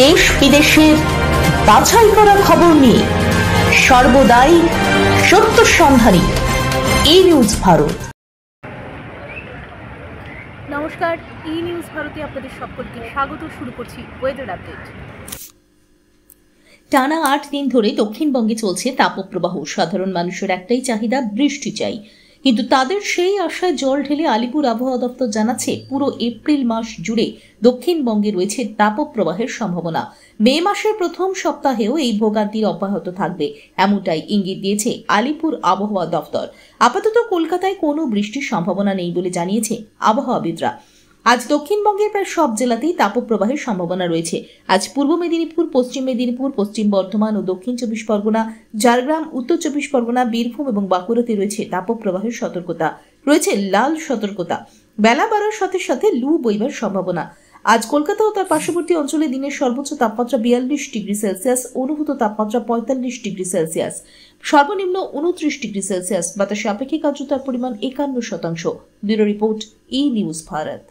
দেশ বিদেশের বাছাই করা খবর নিয়ে সর্বদাই সত্য সন্ধানী ই নিউজ ভারত। নমস্কার, ই নিউজ ভারতে আপনাদের সকলকে স্বাগত। শুরু করছি ওয়েদার আপডেট। টানা ৮ দিন ধরে দক্ষিণবঙ্গে চলছে তাপপ্রবাহ। সাধারণ মানুষের একটাই চাহিদা, বৃষ্টি চাই। কিন্তু তাদের সেই আশায় জল ঢেলে আলিপুর আবহাওয়া দপ্তর জানাচ্ছে, পুরো এপ্রিল মাস জুড়ে দক্ষিণবঙ্গে রয়েছে তাপপ্রবাহের সম্ভাবনা। মে মাসের প্রথম সপ্তাহেও এই ভোগান্তির অব্যাহত থাকবে, এমনটাই ইঙ্গিত দিয়েছে আলিপুর আবহাওয়া দপ্তর। আপাতত কলকাতায় কোনো বৃষ্টির সম্ভাবনা নেই বলে জানিয়েছে আবহাওয়াবিদরা। আজ দক্ষিণবঙ্গের প্রায় সব জেলাতেই তাপপ্রবাহের সম্ভাবনা রয়েছে। আজ পূর্ব মেদিনীপুর, পশ্চিম মেদিনীপুর, পশ্চিম বর্ধমান ও দক্ষিণ 24 পরগনা, ঝাড়গ্রাম, উত্তর 24 পরগনা, বীরভূম এবং বাঁকুড়াতে রয়েছে তাপপ্রবাহের সতর্কতা। রয়েছে লাল সতর্কতা। বেলা বাড়ার সাথে সাথে লু বইবার সম্ভাবনা। আজ কলকাতা ও তার পার্শ্ববর্তী অঞ্চলে দিনের সর্বোচ্চ তাপমাত্রা 42 ডিগ্রি সেলসিয়াস, অনুভূত তাপমাত্রা 45 ডিগ্রি সেলসিয়াস, সর্বনিম্ন 29 ডিগ্রি সেলসিয়াস। বাতাসে আপেক্ষিক আর্দ্রতার পরিমাণ 51%। ব্যুরো রিপোর্ট, ই নিউজ ভারত।